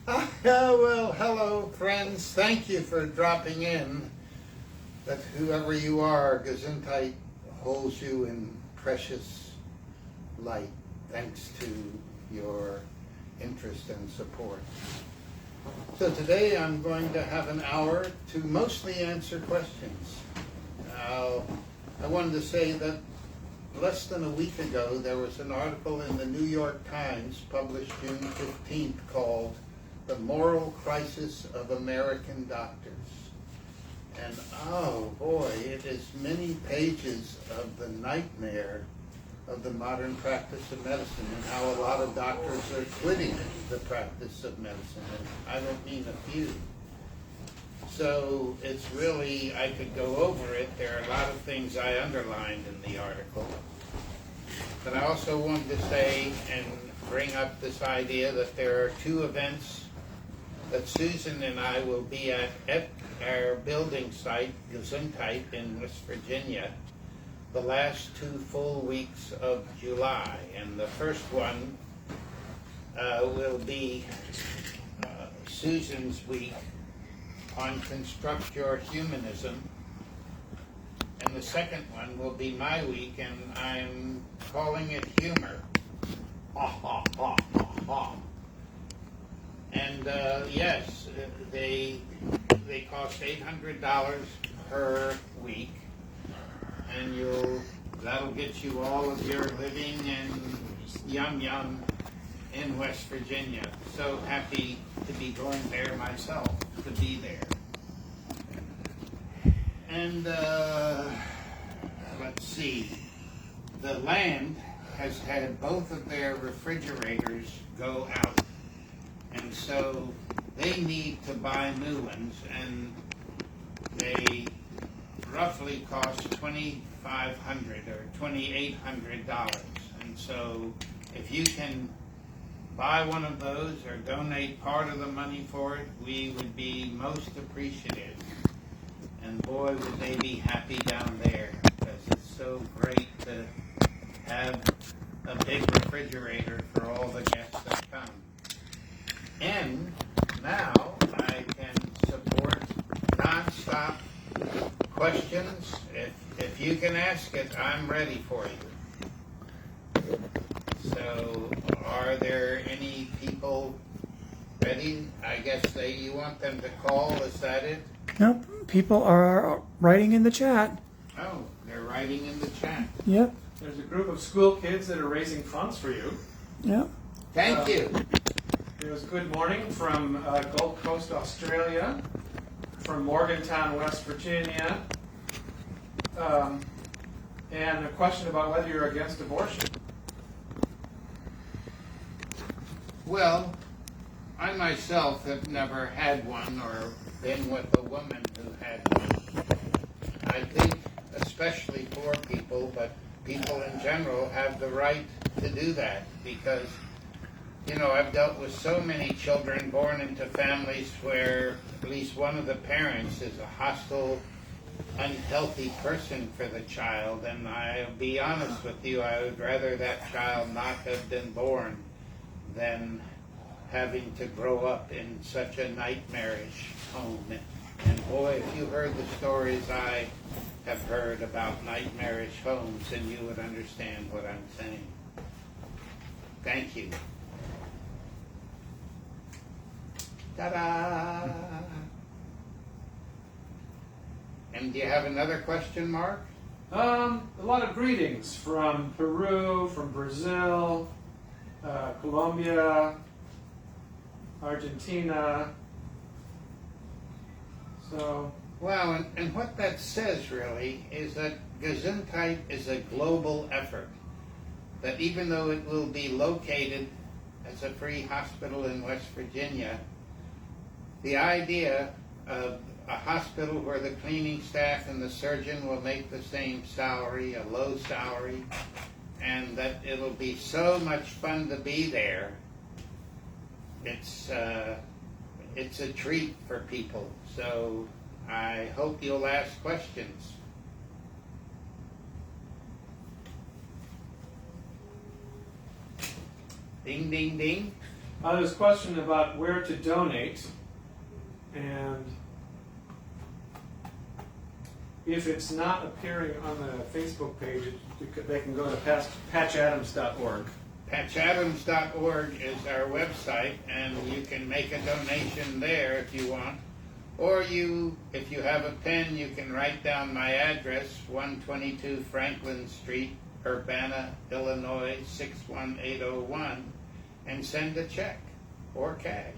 Well, hello, friends. Thank you for dropping in. But whoever you are, Gesundheit holds you in precious light, thanks to your interest and support. So today I'm going to have an hour to mostly answer questions. I wanted to say that less than a week ago there was an article in the New York Times published June 15th called "The Moral Crisis of American Doctors." And oh boy, it is many pages of the nightmare of the modern practice of medicine and how a lot of doctors are quitting the practice of medicine. And I don't mean a few. So it's really, I could go over it. There are a lot of things I underlined in the article. But I also wanted to say and bring up this idea that there are two events that Susan and I will be at our building site, Gesundheit in West Virginia, the last 2 full weeks of July. And the first one will be Susan's week on Construct Your Humanism. And the second one will be my week, and I'm calling it Humor. Ha ha ha ha ha. And yes, they cost $800 per week, and that'll get you all of your living and yum yum in West Virginia. So happy to be going there myself, to be there. And let's see, the land has had both of their refrigerators go out. And so they need to buy new ones, and they roughly cost $2,500 or $2,800. And so if you can buy one of those or donate part of the money for it, we would be most appreciative. And boy, would they be happy down there, because it's so great to have a big refrigerator for all the guests that come. And now I can support nonstop questions. If you can ask it, I'm ready for you. So, are there any people ready? I guess you want them to call, is that it? Nope, people are writing in the chat. Oh, they're writing in the chat. Yep. There's a group of school kids that are raising funds for you. Yep. Thank you. There's good morning from Gold Coast, Australia, from Morgantown, West Virginia, and a question about whether you're against abortion. Well, I myself have never had one or been with a woman who had one. I think especially poor people, but people in general have the right to do that, because I've dealt with so many children born into families where at least one of the parents is a hostile, unhealthy person for the child, and I'll be honest with you, I would rather that child not have been born than having to grow up in such a nightmarish home. And boy, if you heard the stories I have heard about nightmarish homes, then you would understand what I'm saying. Thank you. Ta-da! And do you have another question, Mark? A lot of greetings from Peru, from Brazil, Colombia, Argentina. So, well, and what that says really is that Gesundheit is a global effort. That even though it will be located as a free hospital in West Virginia, the idea of a hospital where the cleaning staff and the surgeon will make the same salary, a low salary, and that it'll be so much fun to be there, it's a treat for people. So I hope you'll ask questions. Ding, ding, ding. There's a question about where to donate, and if it's not appearing on the Facebook page, they can go to patchadams.org. Patchadams.org is our website, and you can make a donation there if you want. Or if you have a pen, you can write down my address, 122 Franklin Street, Urbana, Illinois, 61801, and send a check or cash.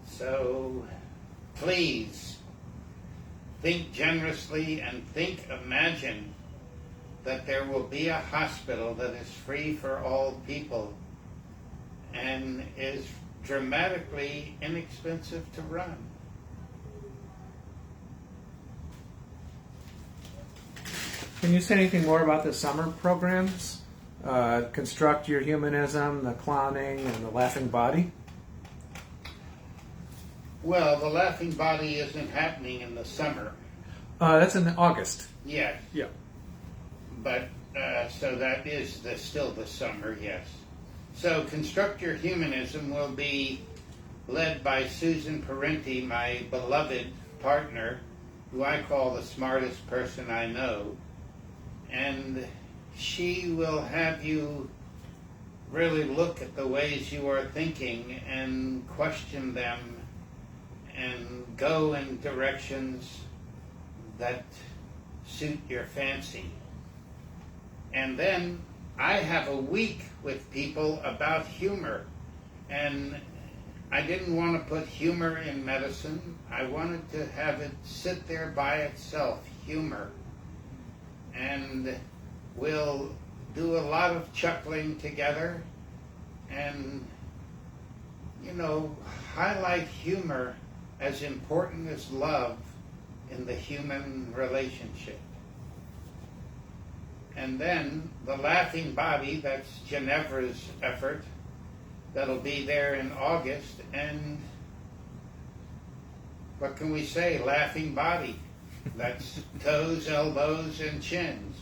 So please think generously and imagine that there will be a hospital that is free for all people and is dramatically inexpensive to run. Can you say anything more about the summer programs? Construct Your Humanism, the clowning, and the laughing body? Well, the laughing body isn't happening in the summer. That's in August. Yes. Yeah. But, so that is still the summer, yes. So Construct Your Humanism will be led by Susan Parenti, my beloved partner, who I call the smartest person I know. And she will have you really look at the ways you are thinking and question them and go in directions that suit your fancy. And then I have a week with people about humor, and I didn't want to put humor in medicine. I wanted to have it sit there by itself, humor. And we'll do a lot of chuckling together and, highlight humor as important as love in the human relationship. And then the laughing body, that's Ginevra's effort, that'll be there in August. And what can we say? Laughing body. That's toes, elbows, and chins.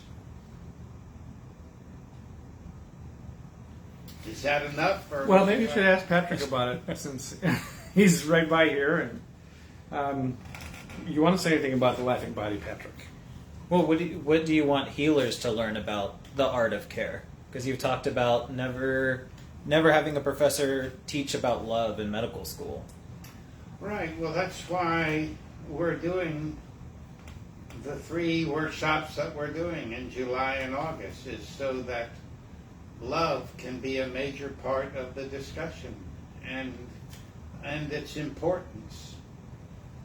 Is that enough? Or Well, maybe you should ask Patrick about it, since he's right by here. And you want to say anything about the laughing body, Patrick? Well, what do you want healers to learn about the art of care? Because you've talked about never having a professor teach about love in medical school. Right. Well, that's why we're doing the 3 workshops that we're doing in July and August, is so that love can be a major part of the discussion and its importance.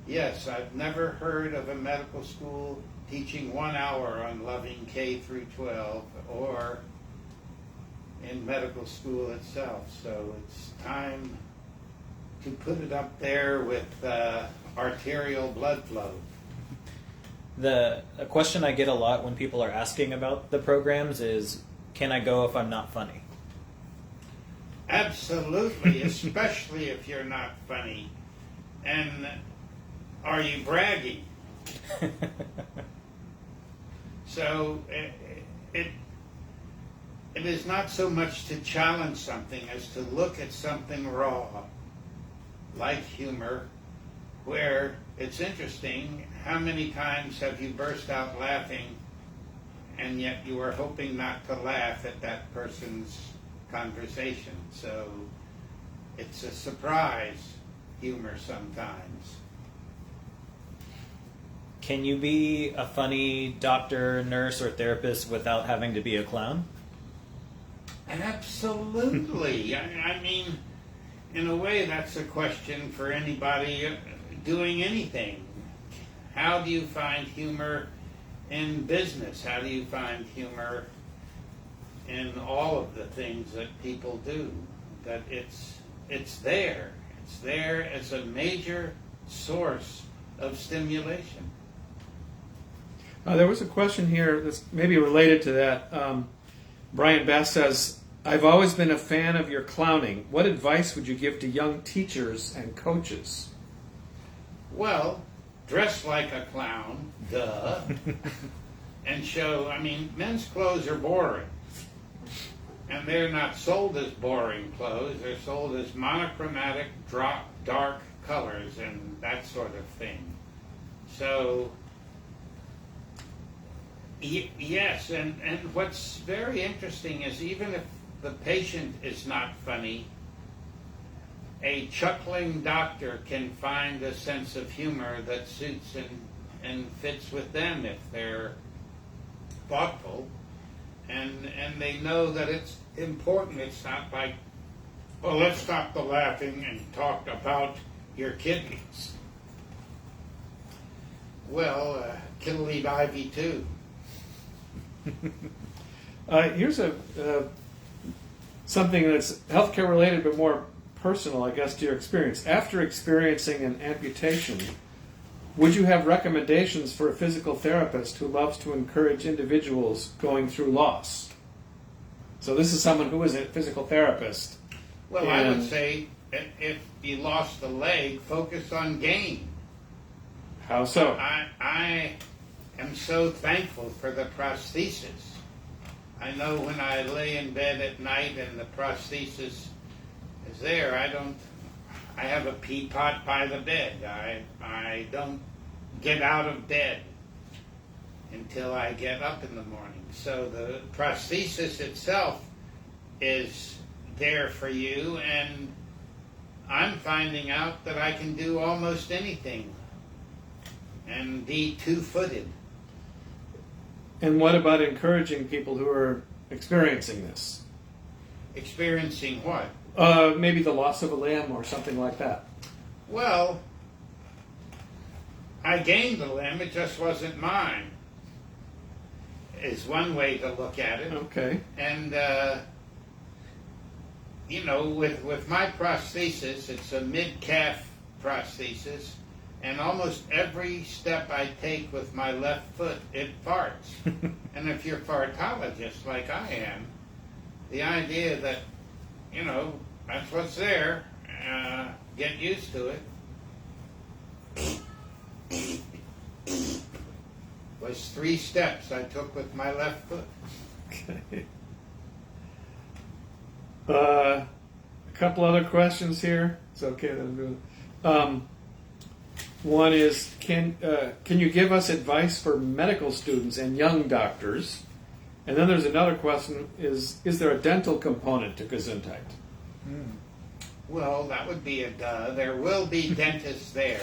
Yes, I've never heard of a medical school teaching 1 hour on loving K through 12 or in medical school itself. So it's time to put it up there with arterial blood flow. A question I get a lot when people are asking about the programs is, can I go if I'm not funny? Absolutely, especially if you're not funny. And are you bragging? So it is not so much to challenge something as to look at something raw, like humor, where it's interesting, how many times have you burst out laughing and yet you were hoping not to laugh at that person's conversation? So it's a surprise humor sometimes. Can you be a funny doctor, nurse, or therapist without having to be a clown? Absolutely. I mean, in a way, that's a question for anybody doing anything. How do you find humor in business? How do you find humor in all of the things that people do? That it's there. It's there as a major source of stimulation. There was a question here that's maybe related to that. Brian Bass says, I've always been a fan of your clowning. What advice would you give to young teachers and coaches? Well, dress like a clown, duh, and show, men's clothes are boring. And they're not sold as boring clothes. They're sold as monochromatic, dark colors and that sort of thing. So, yes, and what's very interesting is even if the patient is not funny, a chuckling doctor can find a sense of humor that suits and fits with them if they're thoughtful. And they know that it's important. It's not like, well, let's stop the laughing and talk about your kidneys. Well, kid'll eat Ivy too. Here's something that's healthcare related but more personal, I guess, to your experience. After experiencing an amputation, would you have recommendations for a physical therapist who loves to encourage individuals going through loss? So this is someone who is a physical therapist. Well, I would say if you lost a leg, focus on gain. How so? I am so thankful for the prosthesis. I know when I lay in bed at night and the prosthesis is there, I have a pea pot by the bed. I don't get out of bed until I get up in the morning. So the prosthesis itself is there for you, and I'm finding out that I can do almost anything and be two-footed. And what about encouraging people who are experiencing this? Experiencing what? Maybe the loss of a limb or something like that. Well, I gained a limb, it just wasn't mine, is one way to look at it. Okay. And, with my prosthesis, it's a mid-calf prosthesis, and almost every step I take with my left foot, it farts. And if you're a fartologist like I am, the idea that, that's what's there, get used to it, was 3 steps I took with my left foot. Okay. A couple other questions here. It's okay that I'm doing it. One is, can you give us advice for medical students and young doctors? And then there's another question, is there a dental component to Gesundheit? Well, that would be a duh. There will be dentists there.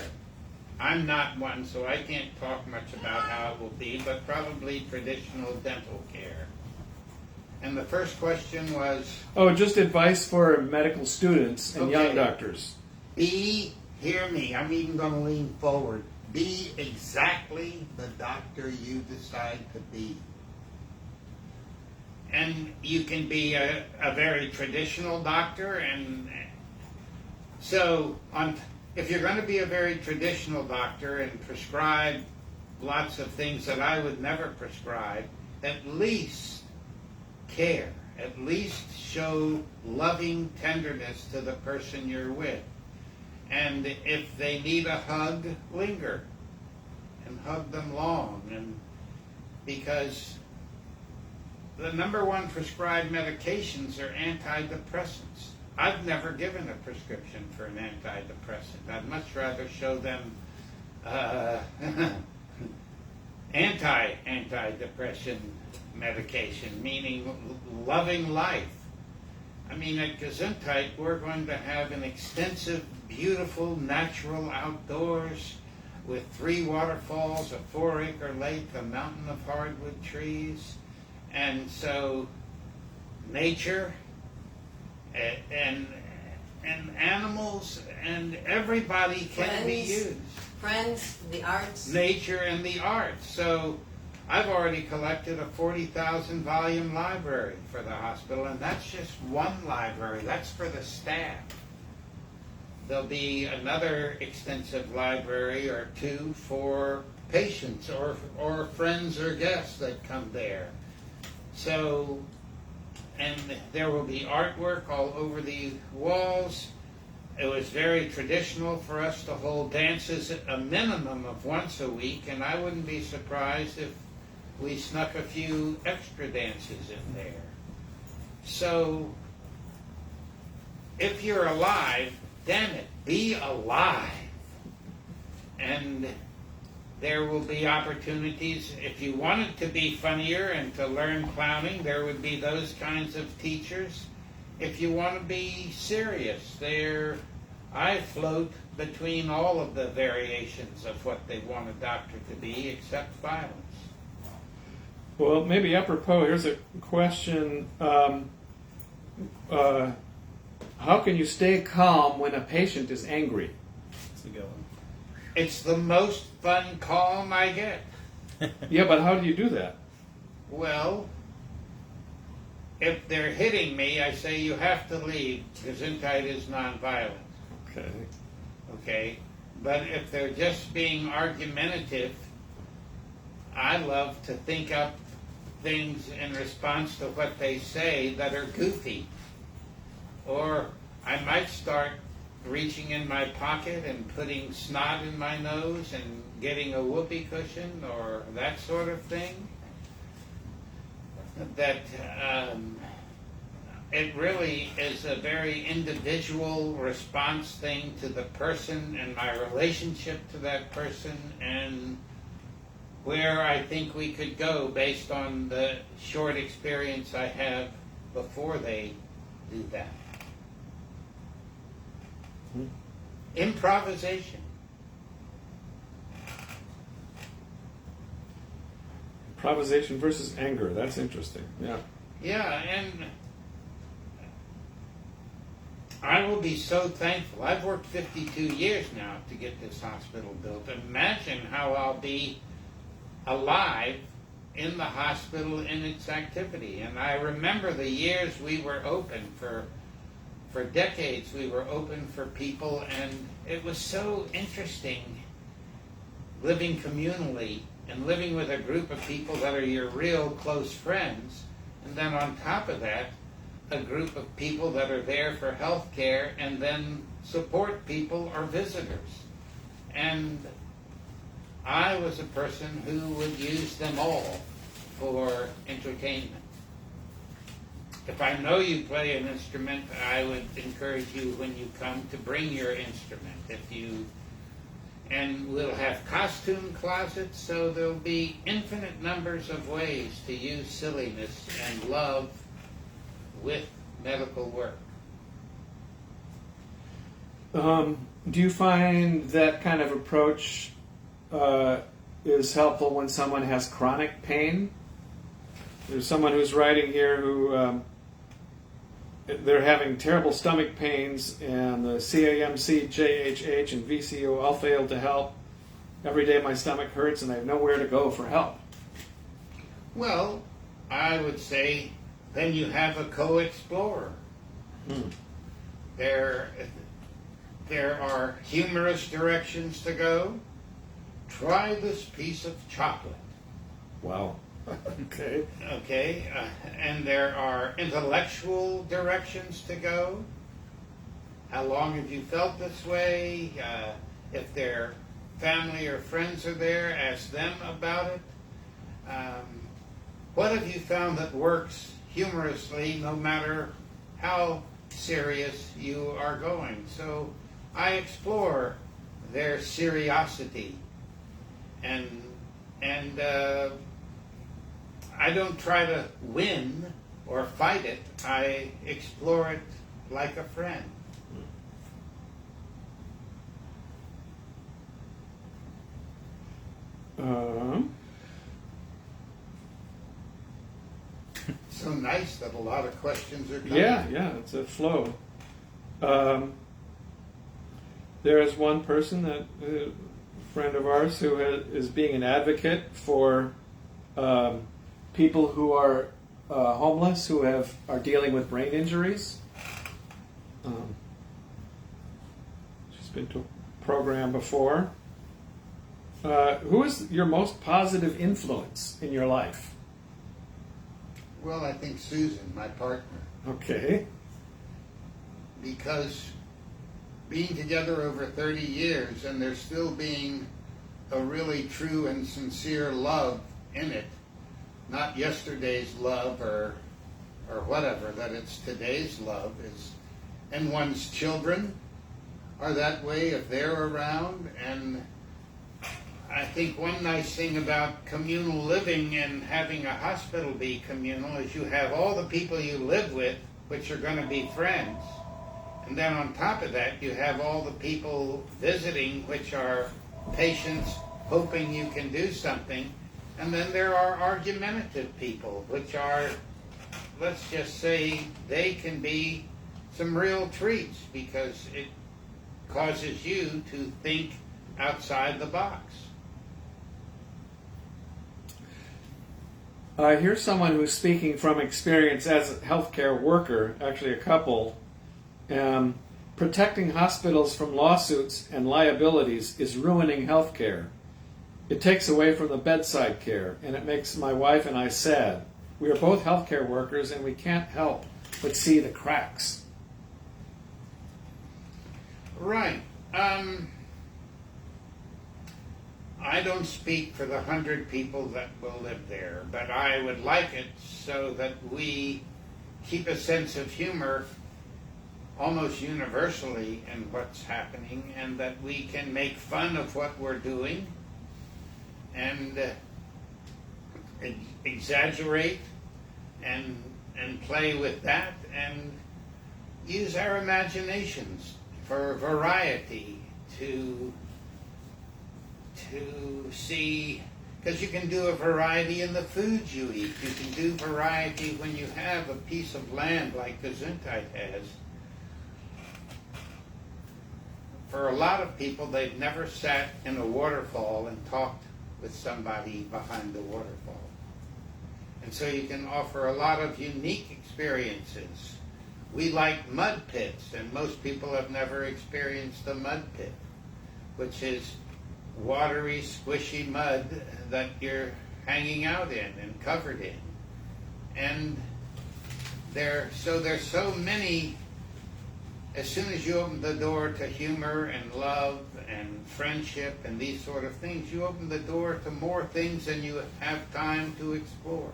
I'm not one, so I can't talk much about how it will be, but probably traditional dental care. And the first question was? Oh, just advice for medical students and young Okay. doctors. Hear me, I'm even going to lean forward. Be exactly the doctor you decide to be. And you can be a very traditional doctor, and so if you're going to be a very traditional doctor and prescribe lots of things that I would never prescribe, at least care, at least show loving tenderness to the person you're with. And if they need a hug, linger and hug them long, and because the number one prescribed medications are antidepressants. I've never given a prescription for an antidepressant. I'd much rather show them antidepressant medication, meaning loving life. I mean, at Gesundheit, we're going to have an extensive, beautiful, natural outdoors with 3 waterfalls, a 4-acre lake, a mountain of hardwood trees. And so nature and animals and everybody can be used. Friends, the arts. Nature and the arts. So I've already collected a 40,000 volume library for the hospital, and that's just one library. That's for the staff. There'll be another extensive library or 2 for patients or friends or guests that come there. So, and there will be artwork all over the walls. It was very traditional for us to hold dances at a minimum of once a week, and I wouldn't be surprised if we snuck a few extra dances in there. So, if you're alive, damn it, be alive. And there will be opportunities. If you wanted to be funnier and to learn clowning, there would be those kinds of teachers. If you want to be serious, I float between all of the variations of what they want a doctor to be, except violence. Well, maybe apropos, here's a question. How can you stay calm when a patient is angry? That's a good one. It's the most fun calm I get. Yeah, but how do you do that? Well, if they're hitting me, I say you have to leave. Gesundheit is nonviolent. Okay. Okay? But if they're just being argumentative, I love to think up things in response to what they say that are goofy. Or I might start reaching in my pocket and putting snot in my nose and getting a whoopee cushion or that sort of thing. That it really is a very individual response thing to the person and my relationship to that person and where I think we could go based on the short experience I have before they do that. Improvisation. Improvisation versus anger. That's interesting. Yeah. Yeah, and I will be so thankful. I've worked 52 years now to get this hospital built. Imagine how I'll be alive in the hospital in its activity. And I remember the years we were open for decades. We were open for people, and it was so interesting living communally and living with a group of people that are your real close friends, and then on top of that, a group of people that are there for health care and then support people or visitors. And I was a person who would use them all for entertainment. If I know you play an instrument, I would encourage you when you come to bring your instrument. And we'll have costume closets, so there'll be infinite numbers of ways to use silliness and love with medical work. Do you find that kind of approach is helpful when someone has chronic pain? There's someone who's writing here who they're having terrible stomach pains, and the CAMC, JHH, and VCO all failed to help. Every day my stomach hurts, and I have nowhere to go for help. Well, I would say then you have a co-explorer. There are humorous directions to go. Try this piece of chocolate. Wow. Okay. Okay, and there are intellectual directions to go. How long have you felt this way? If their family or friends are there, ask them about it. What have you found that works humorously no matter how serious you are going? So I explore their seriosity and I don't try to win or fight it. I explore it like a friend. So nice that a lot of questions are coming. Yeah, it's a flow. There is one person, that a friend of ours, who is being an advocate for people who are homeless, who are dealing with brain injuries. She's been to a program before. Who is your most positive influence in your life? Well, I think Susan, my partner, Okay. because being together over 30 years and there still being a really true and sincere love in it, not yesterday's love or or whatever, that it's today's love is, and one's children are that way if they're around. And I think one nice thing about communal living and having a hospital be communal is you have all the people you live with, which are going to be friends. And then on top of that, you have all the people visiting, which are patients hoping you can do something. And then there are argumentative people, which are, let's just say, they can be some real treats because it causes you to think outside the box. Here's someone who's speaking from experience as a healthcare worker, actually a couple. Protecting hospitals from lawsuits and liabilities is ruining healthcare. It takes away from the bedside care, and it makes my wife and I sad. We are both healthcare workers, and we can't help but see the cracks. Right. I don't speak for the 100 people that will live there, but I would like it so that we keep a sense of humor almost universally in what's happening, and that we can make fun of what we're doing and exaggerate and play with that and use our imaginations for variety to see, because you can do a variety in the foods you eat. You can do variety when you have a piece of land like Gesundheit has. For a lot of people, they've never sat in a waterfall and talked with somebody behind the waterfall. And so you can offer a lot of unique experiences. We like mud pits, and most people have never experienced a mud pit, which is watery, squishy mud that you're hanging out in and covered in. And there's so many. As soon as you open the door to humor and love and friendship and these sort of things, you open the door to more things than you have time to explore.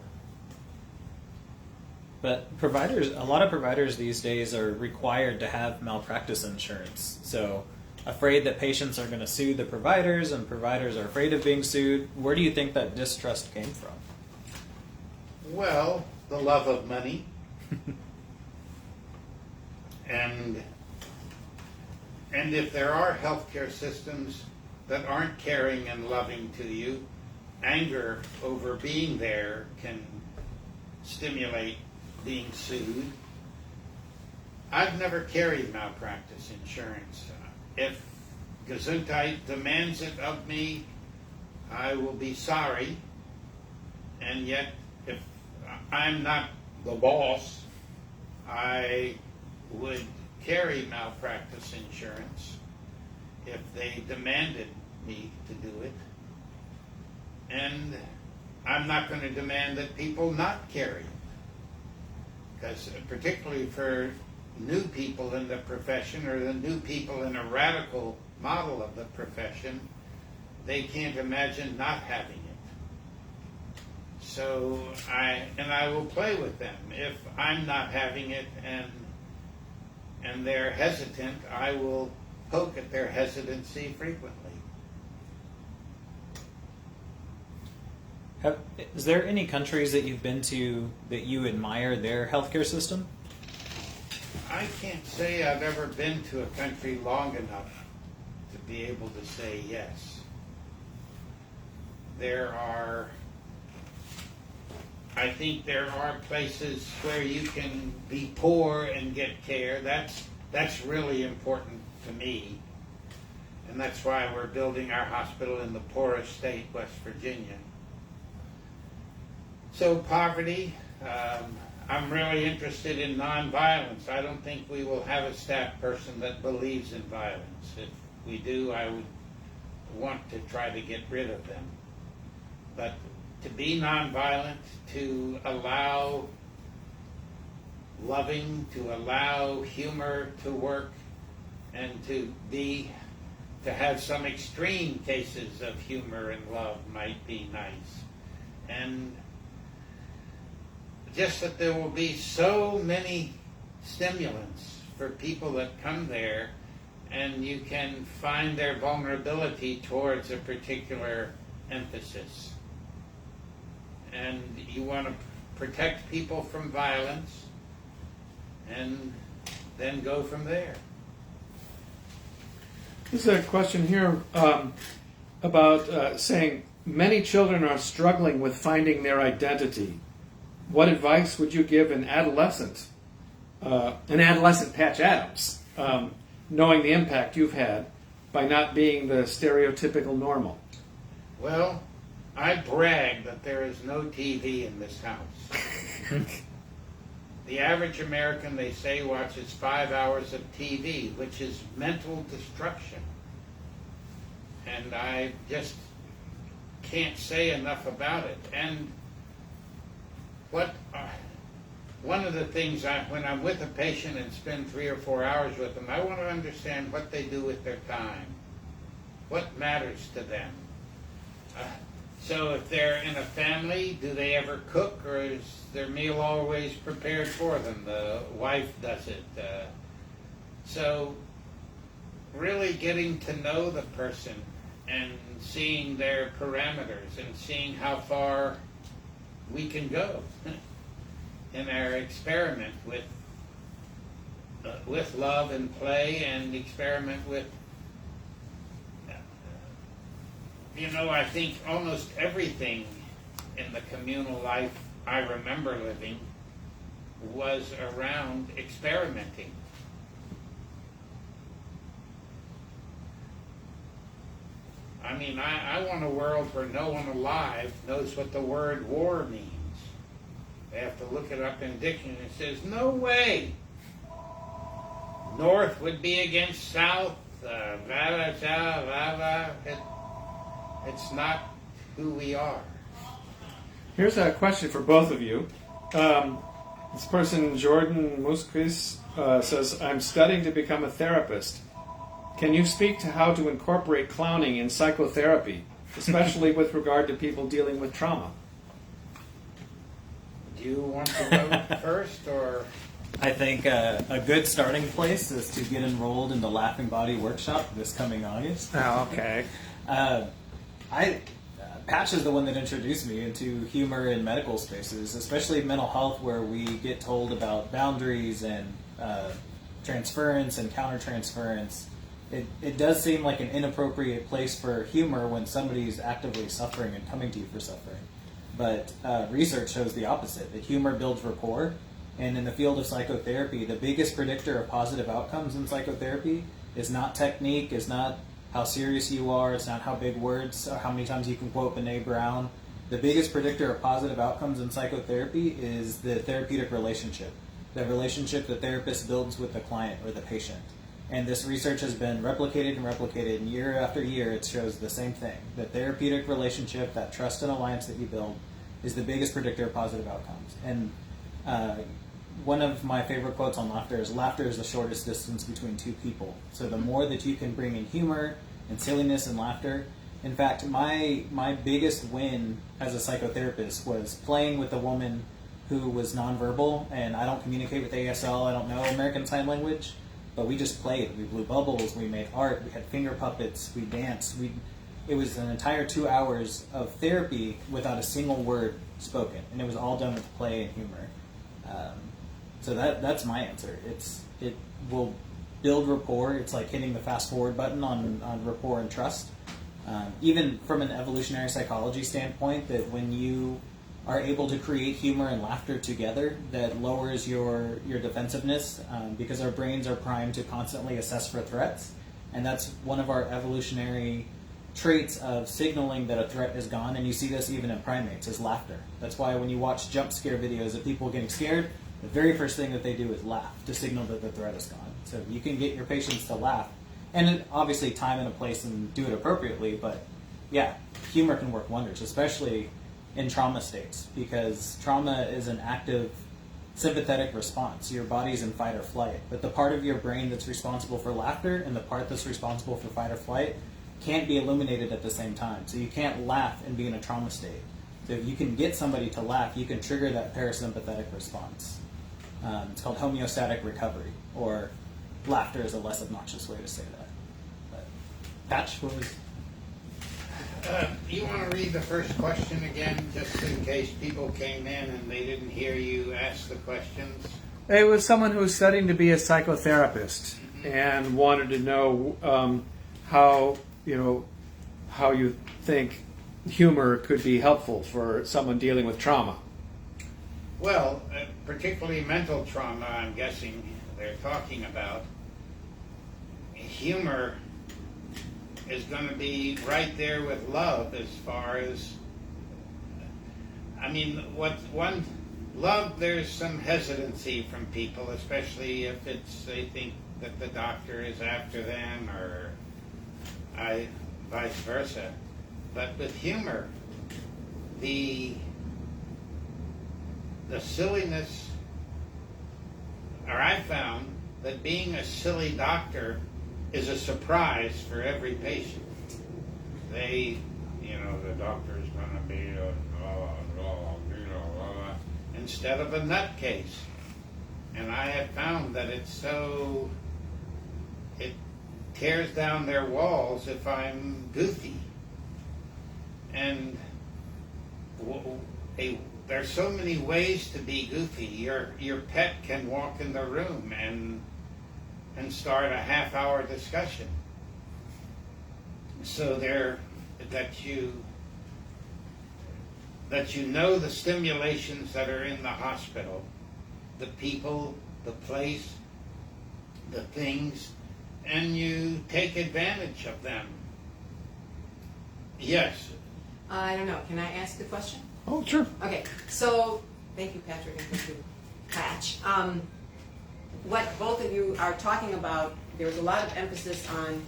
But providers, a lot of providers these days are required to have malpractice insurance. So afraid that patients are going to sue the providers, and providers are afraid of being sued. Where do you think that distrust came from? Well, the love of money. And if there are healthcare systems that aren't caring and loving to you, anger over being there can stimulate being sued. I've never carried malpractice insurance. If Gesundheit demands it of me, I will be sorry. And yet, if I'm not the boss, I would carry malpractice insurance if they demanded me to do it. And I'm not going to demand that people not carry it. Because particularly for new people in the profession, or the new people in a radical model of the profession, they can't imagine not having it. So I will play with them. If I'm not having it and they're hesitant, I will poke at their hesitancy frequently. Is there any countries that you've been to that you admire their healthcare system? I can't say I've ever been to a country long enough to be able to say yes. I think there are places where you can be poor and get care. That's really important to me. And that's why we're building our hospital in the poorest state, West Virginia. So poverty, I'm really interested in nonviolence. I don't think we will have a staff person that believes in violence. If we do, I would want to try to get rid of them. But to be nonviolent, to allow loving, to allow humor to work, and to have some extreme cases of humor and love might be nice. And just that there will be so many stimulants for people that come there, and you can find their vulnerability towards a particular emphasis. And you want to protect people from violence, and then go from there. There's a question here about saying many children are struggling with finding their identity. What advice would you give an adolescent Patch Adams, knowing the impact you've had by not being the stereotypical normal? Well, I brag that there is no TV in this house. The average American, they say, watches 5 hours of TV, which is mental destruction. And I just can't say enough about it. And one of the things, when I'm with a patient and spend 3 or 4 hours with them, I want to understand what they do with their time, what matters to them. So if they're in a family, do they ever cook, or is their meal always prepared for them? The wife does it. So really getting to know the person and seeing their parameters and seeing how far we can go in our experiment with love and play, and experiment with I think almost everything in the communal life I remember living was around experimenting. I mean, I want a world where no one alive knows what the word war means. They have to look it up in a dictionary, and it says, no way! North would be against South, it's not who we are. Here's a question for both of you. This person, Jordan Muskis, says, I'm studying to become a therapist. Can you speak to how to incorporate clowning in psychotherapy, especially with regard to people dealing with trauma? Do you want to go first, or? I think a good starting place is to get enrolled in the Laughing Body Workshop this coming August. Oh, okay. Patch is the one that introduced me into humor in medical spaces, especially mental health, where we get told about boundaries and transference and countertransference. It does seem like an inappropriate place for humor when somebody's actively suffering and coming to you for suffering. But research shows the opposite, that humor builds rapport. And in the field of psychotherapy, the biggest predictor of positive outcomes in psychotherapy is not technique, is not how serious you are, it's not how big words, or how many times you can quote Brené Brown. The biggest predictor of positive outcomes in psychotherapy is the therapeutic relationship, the relationship the therapist builds with the client or the patient. And this research has been replicated, and year after year it shows the same thing. The therapeutic relationship, that trust and alliance that you build, is the biggest predictor of positive outcomes. And one of my favorite quotes on laughter is the shortest distance between two people. So the more that you can bring in humor and silliness and laughter. In fact, my biggest win as a psychotherapist was playing with a woman who was nonverbal, and I don't communicate with ASL, I don't know American Sign Language, but we just played. We blew bubbles, we made art, we had finger puppets, we danced. It was an entire 2 hours of therapy without a single word spoken, and it was all done with play and humor. So that's my answer. It will build rapport. It's like hitting the fast forward button on rapport and trust. Even from an evolutionary psychology standpoint, that when you are able to create humor and laughter together, that lowers your defensiveness, because our brains are primed to constantly assess for threats. And that's one of our evolutionary traits of signaling that a threat is gone, and you see this even in primates, is laughter. That's why when you watch jump scare videos of people getting scared, the very first thing that they do is laugh to signal that the threat is gone. So you can get your patients to laugh, and obviously time and a place and do it appropriately, but yeah, humor can work wonders, especially in trauma states, because trauma is an active sympathetic response. Your body's in fight or flight, but the part of your brain that's responsible for laughter and the part that's responsible for fight or flight can't be illuminated at the same time. So you can't laugh and be in a trauma state. If you can get somebody to laugh, you can trigger that parasympathetic response. It's called homeostatic recovery, or laughter is a less obnoxious way to say that. But, Patch, what was... You want to read the first question again, just in case people came in and they didn't hear you ask the questions? It was someone who was studying to be a psychotherapist and wanted to know how you think humor could be helpful for someone dealing with trauma. Well, particularly mental trauma, I'm guessing they're talking about. Humor is going to be right there with love as far as, I mean, love, there's some hesitancy from people, especially if they think that the doctor is after them, or vice versa. But with humor, the silliness, or I found that being a silly doctor is a surprise for every patient. The doctor's going to be instead of a nutcase. And I have found that it tears down their walls if I'm goofy. And there's so many ways to be goofy. Your pet can walk in the room and start a half-hour discussion. So that you know the stimulations that are in the hospital, the people, the place, the things, and you take advantage of them. Yes. I don't know. Can I ask the question? Oh, sure. Okay. So, thank you, Patrick, and thank you, Patch. What both of you are talking about, there was a lot of emphasis on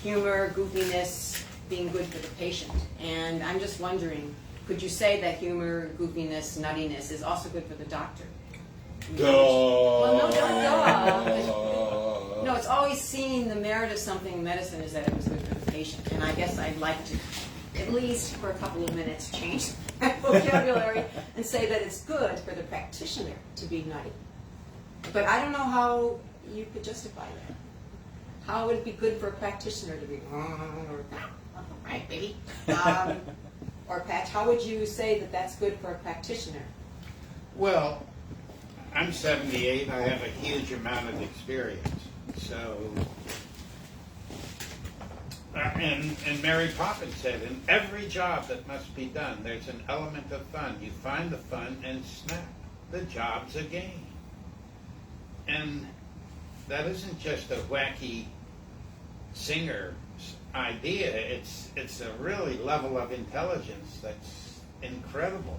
humor, goofiness, being good for the patient. And I'm just wondering, could you say that humor, goofiness, nuttiness is also good for the doctor? Well, no, duh. No, it's always seen the merit of something in medicine is that it was good for the patient. And I guess I'd like to, at least for a couple of minutes, change my vocabulary and say that it's good for the practitioner to be nutty. But I don't know how you could justify that. How would it be good for a practitioner to be, right, baby? Or Patch, how would you say that that's good for a practitioner? Well, I'm 78. I have a huge amount of experience. So, and Mary Poppins said, in every job that must be done, there's an element of fun. You find the fun and snap. The job's a game. And that isn't just a wacky singer's idea. It's a really level of intelligence that's incredible.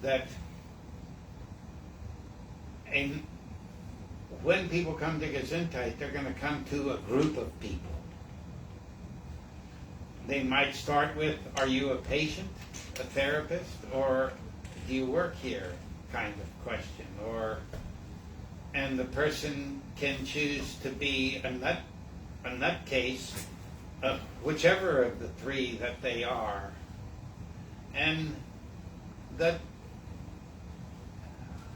That when people come to Gesundheit, they're going to come to a group of people. They might start with, are you a patient, a therapist, or do you work here, kind of question. And the person can choose to be a nutcase of whichever of the three that they are. And that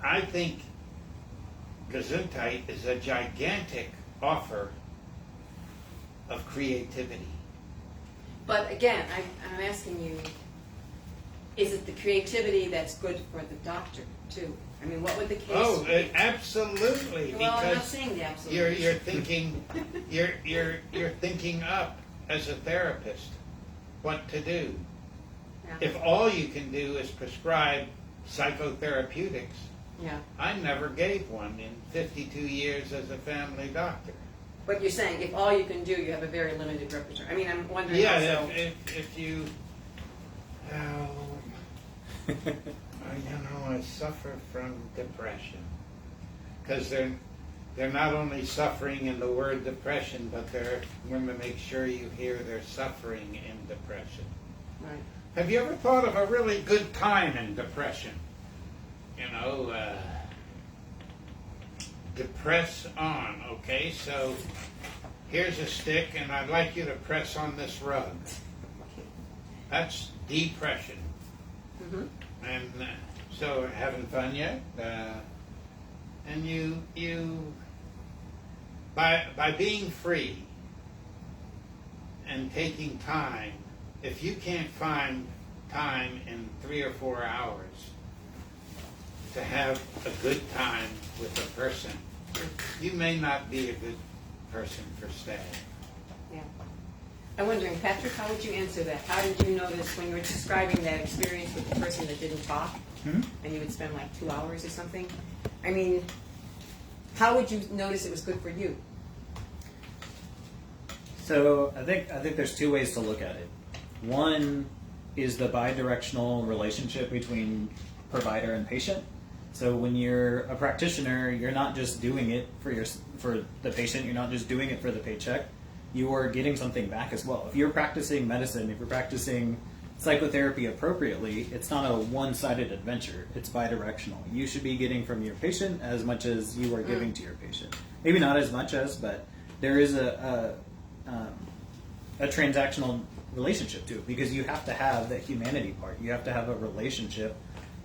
I think Gesundheit is a gigantic offer of creativity. But again, I'm asking you, is it the creativity that's good for the doctor too? I mean, what would the case be? Absolutely. Well, I'm not because saying the absolute. you're thinking, you're thinking up as a therapist what to do. Yeah. If all you can do is prescribe psychotherapeutics, Yeah. I never gave one in 52 years as a family doctor. But you're saying if all you can do, you have a very limited repertoire. I mean, I'm wondering Yeah, also. if you, I suffer from depression, because they're not only suffering in the word depression, but we're going to make sure you hear they're suffering in depression. Right. Have you ever thought of a really good time in depression? Depress on, okay? So here's a stick, and I'd like you to press on this rug. That's depression. Mhm. And so having fun yet? And you by being free and taking time, if you can't find time in 3 or 4 hours to have a good time with a person, you may not be a good person for staff. Yeah. I'm wondering, Patrick, how would you answer that? How did you notice when you were describing that experience with the person that didn't talk, and you would spend like 2 hours or something? I mean, how would you notice it was good for you? So I think there's two ways to look at it. One is the bi-directional relationship between provider and patient. So when you're a practitioner, you're not just doing it for the patient. You're not just doing it for the paycheck. You are getting something back as well. If you're practicing medicine, if you're practicing psychotherapy appropriately, it's not a one-sided adventure. It's bi-directional. You should be getting from your patient as much as you are giving to your patient. Maybe not as much as, but there is a transactional relationship to it, because you have to have that humanity part. You have to have a relationship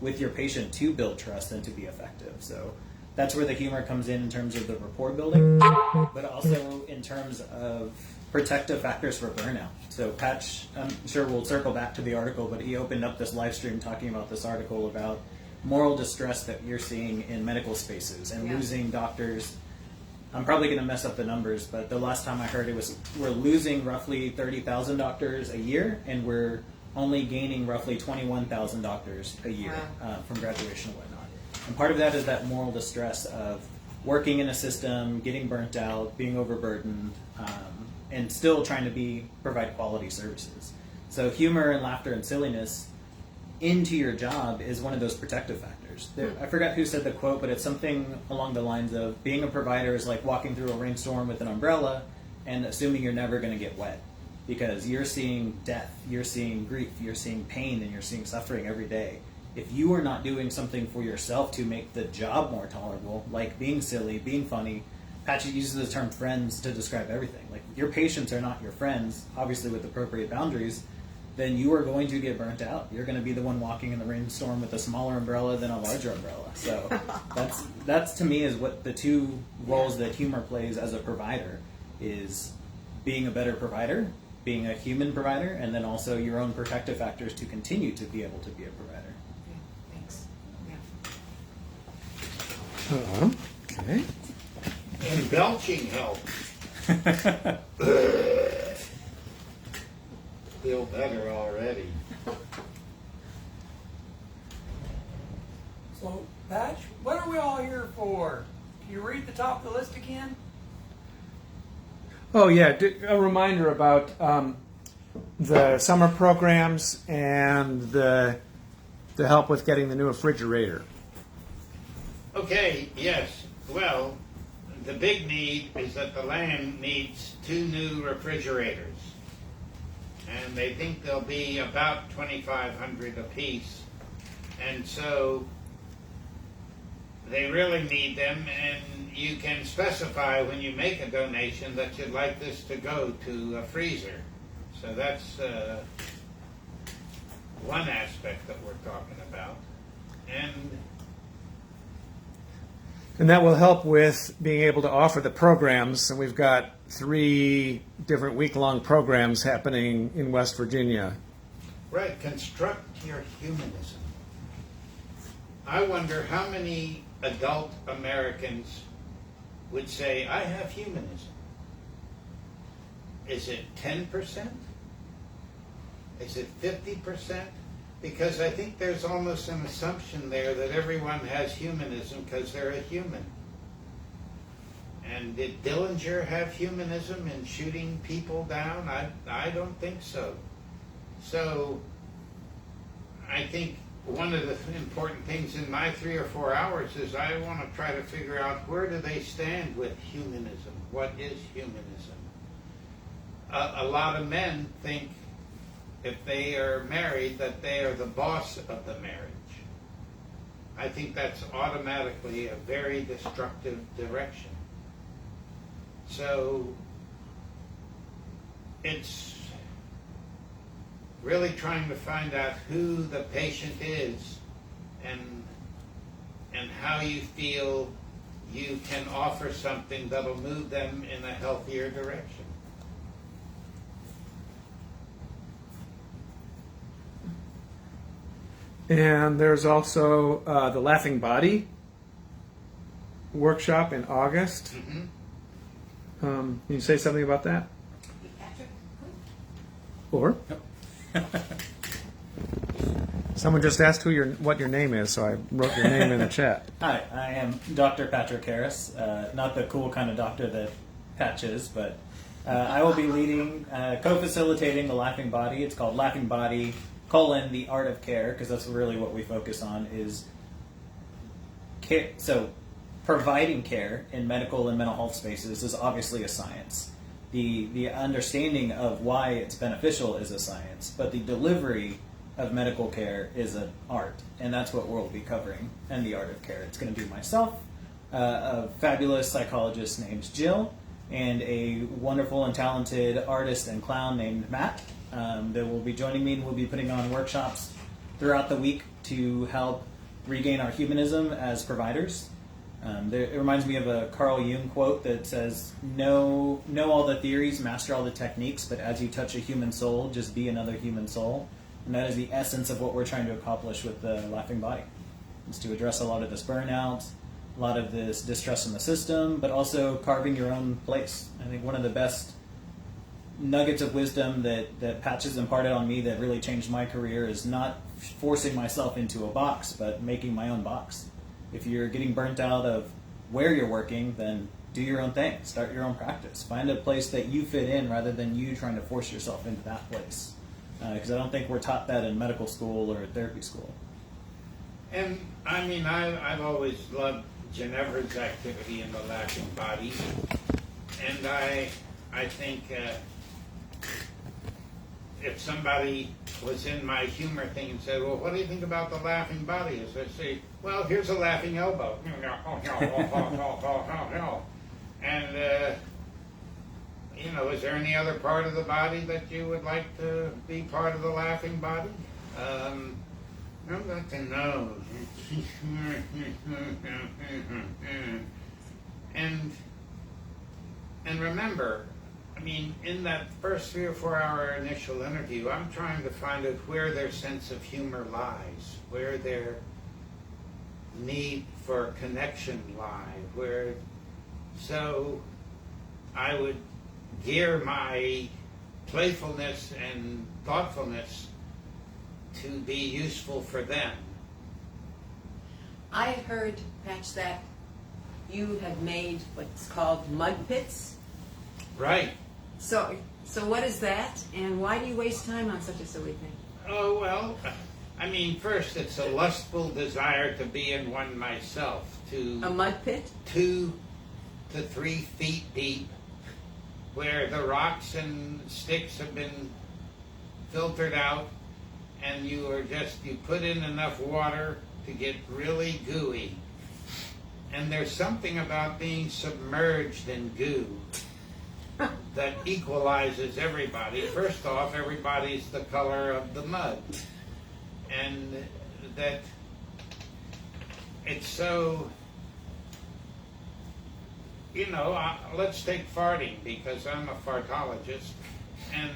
with your patient to build trust and to be effective. So that's where the humor comes in terms of the rapport building, but also in terms of protective factors for burnout. So Patch, I'm sure we'll circle back to the article, but he opened up this live stream talking about this article about moral distress that you're seeing in medical spaces and losing doctors. I'm probably going to mess up the numbers, but the last time I heard it was we're losing roughly 30,000 doctors a year, and we're only gaining roughly 21,000 doctors a year from graduation and whatnot. And part of that is that moral distress of working in a system, getting burnt out, being overburdened, and still trying to provide quality services. So humor and laughter and silliness into your job is one of those protective factors. I forgot who said the quote, but it's something along the lines of being a provider is like walking through a rainstorm with an umbrella and assuming you're never going to get wet, because you're seeing death, you're seeing grief, you're seeing pain, and you're seeing suffering every day. If you are not doing something for yourself to make the job more tolerable, like being silly, being funny, Patrick uses the term friends to describe everything. Like, your patients are not your friends, obviously with appropriate boundaries, then you are going to get burnt out. You're going to be the one walking in the rainstorm with a smaller umbrella than a larger umbrella. So that's to me is what the two roles that humor plays as a provider is: being a better provider, being a human provider, and then also your own protective factors to continue to be able to be a provider. Yeah, thanks. Yeah. Okay. And belching helps. Feel better already. So, Patch, what are we all here for? Can you read the top of the list again? Oh yeah, a reminder about the summer programs and the help with getting the new refrigerator. Okay, yes. Well, the big need is that the land needs 2 new refrigerators. And they think they'll be about $2,500 apiece. And so they really need them, and you can specify when you make a donation that you'd like this to go to a freezer. So that's one aspect that we're talking about. And that will help with being able to offer the programs. And we've got 3 different week-long programs happening in West Virginia. Right, construct your humanism. I wonder how many adult Americans would say, I have humanism. Is it 10%? Is it 50%? Because I think there's almost an assumption there that everyone has humanism because they're a human. And did Dillinger have humanism in shooting people down? I don't think so. So I think one of the important things in my 3 or 4 hours is I want to try to figure out, where do they stand with humanism? What is humanism? A lot of men think if they are married that they are the boss of the marriage. I think that's automatically a very destructive direction. So it's really trying to find out who the patient is and how you feel you can offer something that'll move them in a healthier direction. And there's also the Laughing Body workshop in August. Can you say something about that? Patrick? Or? Someone just asked what your name is, so I wrote your name in the chat. Hi, I am Dr. Patrick Harris. Not the cool kind of doctor that Patch is, but I will be leading, co-facilitating the Laughing Body. It's called Laughing Body, the Art of Care, because that's really what we focus on is care. So providing care in medical and mental health spaces is obviously a science. The understanding of why it's beneficial is a science, but the delivery of medical care is an art, and that's what we'll be covering in the Art of Care. It's going to be myself, a fabulous psychologist named Jill, and a wonderful and talented artist and clown named Matt that will be joining me, and we'll be putting on workshops throughout the week to help regain our humanism as providers. It reminds me of a Carl Jung quote that says, know all the theories, master all the techniques, but as you touch a human soul, just be another human soul. And that is the essence of what we're trying to accomplish with the Laughing Body. It's to address a lot of this burnout, a lot of this distrust in the system, but also carving your own place. I think one of the best nuggets of wisdom that Patch has imparted on me that really changed my career is not forcing myself into a box, but making my own box. If you're getting burnt out of where you're working, then do your own thing. Start your own practice. Find a place that you fit in rather than you trying to force yourself into that place. Because I don't think we're taught that in medical school or therapy school. And I mean, I've always loved Ginevra's activity in the Laughing Body, and I think if somebody was in my humor thing and said, well, what do you think about the Laughing Body? As I say, well, here's a laughing elbow. And, you know, is there any other part of the body that you would like to be part of the Laughing Body? How about the nose? And remember, I mean, in that first 3 or 4 hour initial interview, I'm trying to find out where their sense of humor lies, where their need for connection lies, so I would gear my playfulness and thoughtfulness to be useful for them. I had heard, Patch, that you have made what's called mud pits. Right. So what is that, and why do you waste time on such a silly thing? Oh, well, I mean, first, it's a lustful desire to be in one myself, A mud pit? 2 to 3 feet deep, where the rocks and sticks have been filtered out, and you put in enough water to get really gooey. And there's something about being submerged in goo that equalizes everybody. First off, everybody's the color of the mud. And that it's so, you know, let's take farting, because I'm a fartologist. And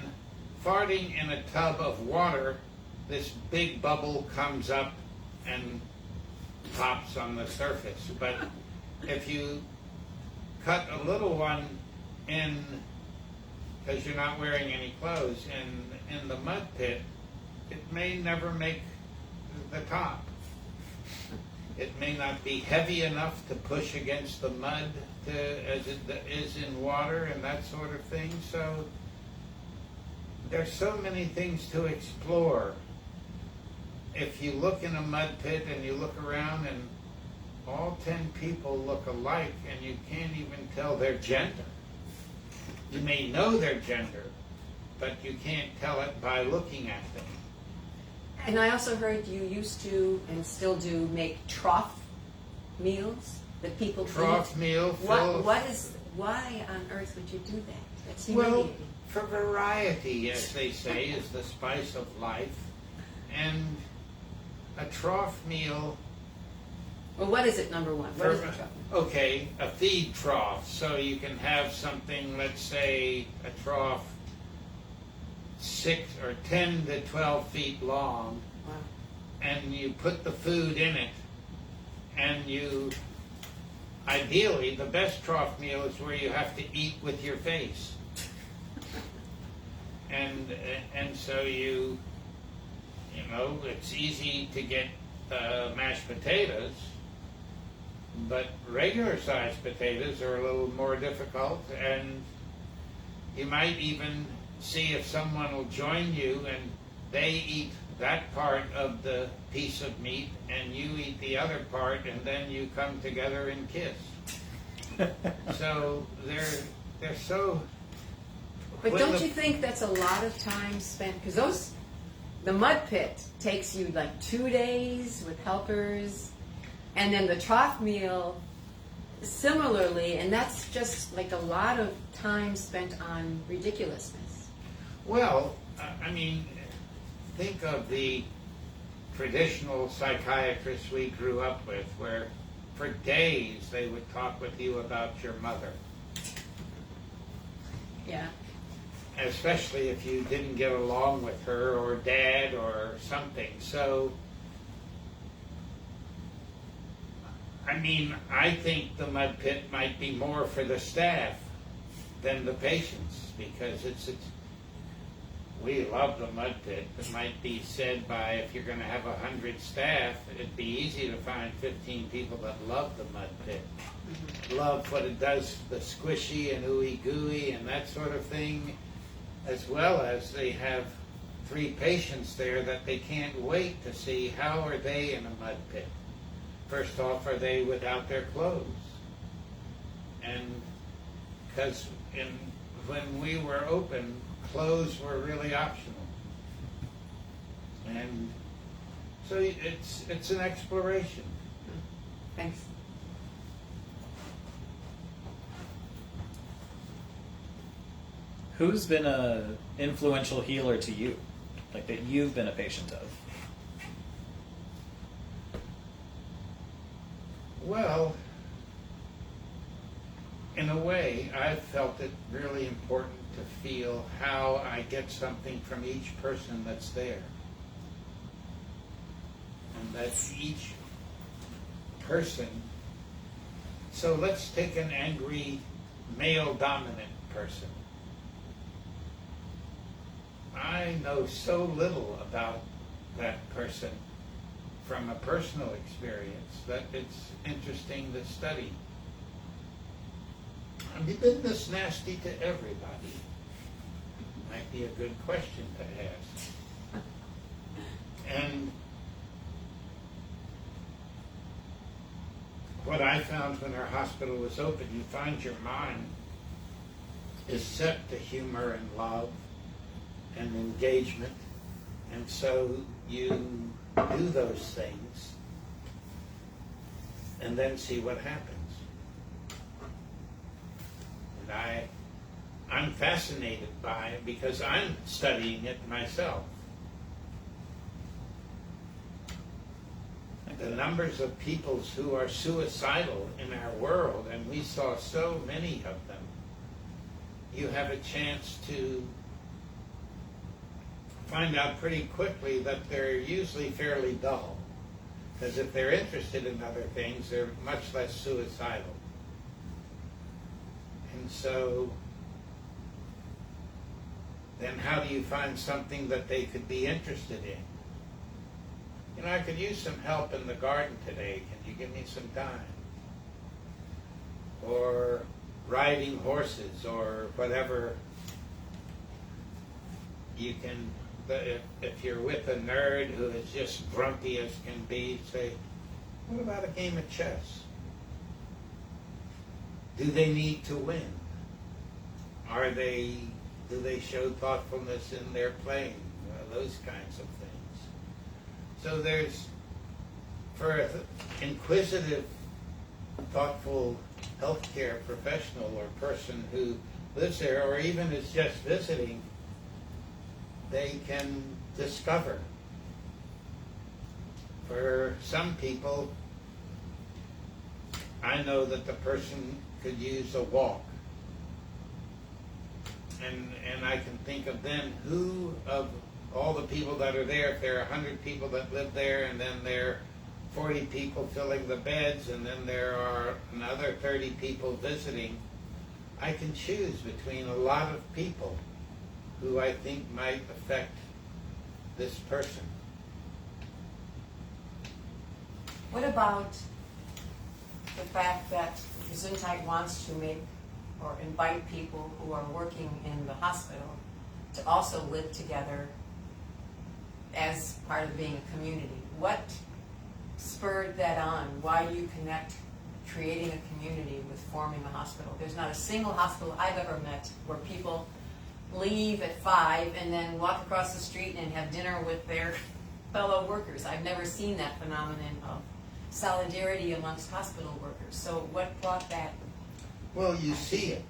farting in a tub of water, this big bubble comes up and pops on the surface. But if you cut a little one in, because you're not wearing any clothes, in the mud pit, it may never make the top. It may not be heavy enough to push against the mud as it is in water and that sort of thing. So there's so many things to explore. If you look in a mud pit and you look around and all 10 people look alike and you can't even tell their gender. You may know their gender, but you can't tell it by looking at them. And I also heard you used to, and still do, make trough meals that people Trough eat. meal, What Why on earth would you do that? That's Well, humiliating. for variety, as they say, is the spice of life. And a trough meal, Well, what is it, number one? What is it? okay, a feed trough. So you can have something, let's say, a trough 6 or 10 to 12 feet long, Wow. and you put the food in it, and you, ideally, the best trough meal is where you have to eat with your face. And so you know, it's easy to get mashed potatoes, but regular sized potatoes are a little more difficult, and you might even see if someone will join you and they eat that part of the piece of meat and you eat the other part, and then you come together and kiss. So they're so. But when don't the- you think that's a lot of time spent? Because the mud pit takes you like 2 days with helpers, and then the trough meal similarly, and that's just like a lot of time spent on ridiculousness. Well, I mean, think of the traditional psychiatrists we grew up with, where for days they would talk with you about your mother, Yeah. especially if you didn't get along with her or dad or something. So, I mean, I think the mud pit might be more for the staff than the patients, because it's we love the mud pit. It might be said by, if you're going to have 100 staff, it'd be easy to find 15 people that love the mud pit, love what it does, the squishy and ooey gooey and that sort of thing, as well as they have 3 patients there that they can't wait to see how are they in a mud pit. First off, are they without their clothes? And because when we were open, clothes were really optional. And so it's an exploration. Thanks. Who's been a influential healer to you, like that you've been a patient of? Well, in a way, I've felt it really important to feel how I get something from each person that's there. And that each person, so let's take an angry, male-dominant person. I know so little about that person from a personal experience that it's interesting to study. Have you been this nasty to everybody? Might be a good question to ask. And what I found when our hospital was open, you find your mind is set to humor and love and engagement, and so you do those things and then see what happens. And I'm fascinated by it because I'm studying it myself. The numbers of people who are suicidal in our world, and we saw so many of them, you have a chance to find out pretty quickly that they're usually fairly dull. Because if they're interested in other things, they're much less suicidal. And so, then how do you find something that they could be interested in? You know, I could use some help in the garden today. Can you give me some time? Or riding horses, or whatever. You can, if you're with a nerd who is just grumpy as can be, say, what about a game of chess? Do they need to win? Do they show thoughtfulness in their playing? Those kinds of things. So for an inquisitive, thoughtful healthcare professional or person who lives there, or even is just visiting, they can discover. For some people, I know that the person could use a walk. And I can think of then who of all the people that are there, if there are 100 people that live there, and then there are 40 people filling the beds, and then there are another 30 people visiting, I can choose between a lot of people who I think might affect this person. What about the fact that Gesundheit wants to make or invite people who are working in the hospital to also live together as part of being a community? What spurred that on? Why do you connect creating a community with forming a hospital? There's not a single hospital I've ever met where people leave at 5 and then walk across the street and have dinner with their fellow workers. I've never seen that phenomenon of solidarity amongst hospital workers. So what brought that? Well, you see it.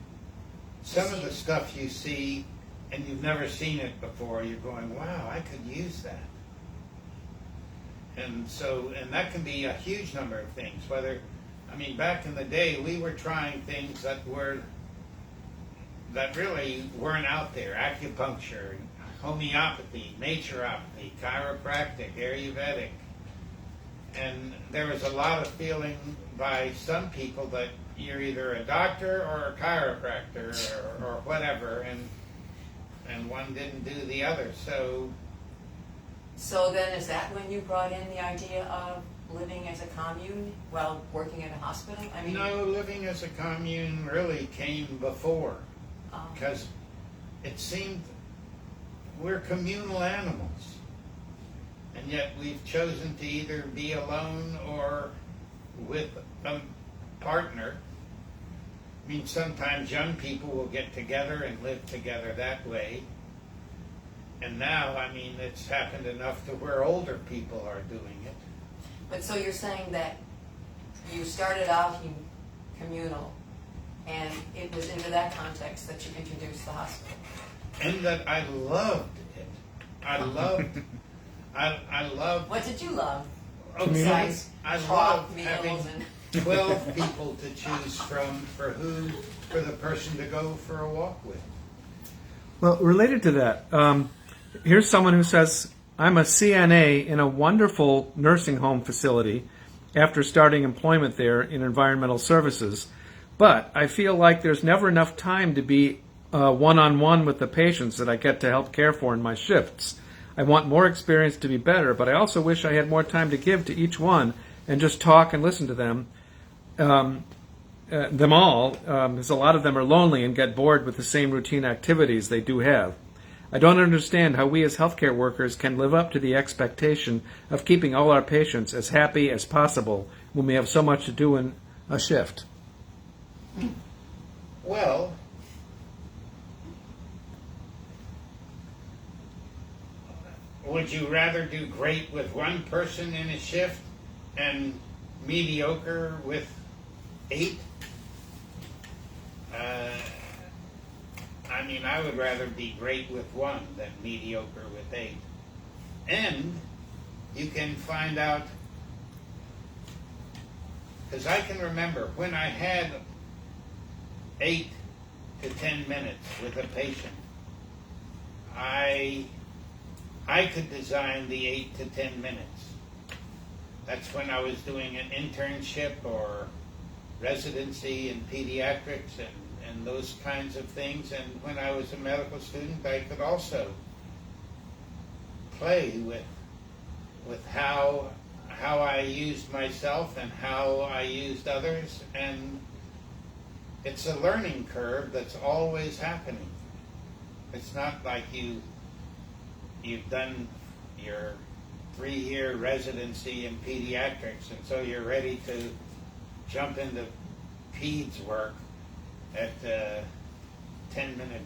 Some of the stuff you see, and you've never seen it before, you're going, wow, I could use that. And so, and that can be a huge number of things. Whether, I mean, back in the day, we were trying things that really weren't out there. Acupuncture, homeopathy, naturopathy, chiropractic, Ayurvedic. And there was a lot of feeling by some people that you're either a doctor or a chiropractor or whatever, and one didn't do the other. So then is that when you brought in the idea of living as a commune while working at a hospital? I mean, no, living as a commune really came before, because it seemed we're communal animals, and yet we've chosen to either be alone or with a partner. I mean, sometimes young people will get together and live together that way. And now, I mean, it's happened enough to where older people are doing it. but so you're saying that you started out in communal, and it was into that context that you introduced the hospital. And that I loved it. I loved. What did you love? Besides, I loved meals having and 12 people to choose from for the person to go for a walk with. Well, related to that, here's someone who says, I'm a CNA in a wonderful nursing home facility after starting employment there in environmental services, but I feel like there's never enough time to be one-on-one with the patients that I get to help care for in my shifts. I want more experience to be better, but I also wish I had more time to give to each one and just talk and listen to them. Them all, because a lot of them are lonely and get bored with the same routine activities they do have. I don't understand how we as healthcare workers can live up to the expectation of keeping all our patients as happy as possible when we have so much to do in a shift. Well, would you rather do great with one person in a shift and mediocre with 8? I mean, I would rather be great with 1 than mediocre with 8. And you can find out, because I can remember when I had 8 to 10 minutes with a patient, I could design the 8 to 10 minutes. That's when I was doing an internship or residency in pediatrics and those kinds of things. And when I was a medical student, I could also play with how I used myself and how I used others. And it's a learning curve that's always happening. It's not like you've done your 3-year residency in pediatrics, and so you're ready to jump into peds work at 10-minute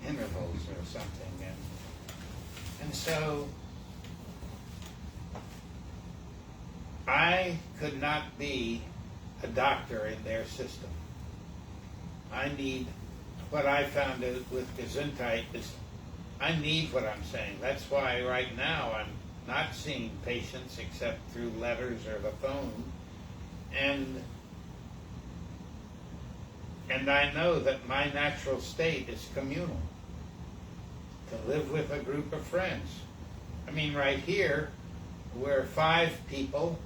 intervals or something. And so I could not be a doctor in their system. I need, what I found with Gesundheit is, I need what I'm saying. That's why right now I'm not seeing patients except through letters or the phone. And I know that my natural state is communal, to live with a group of friends. I mean, right here, we're 5 people,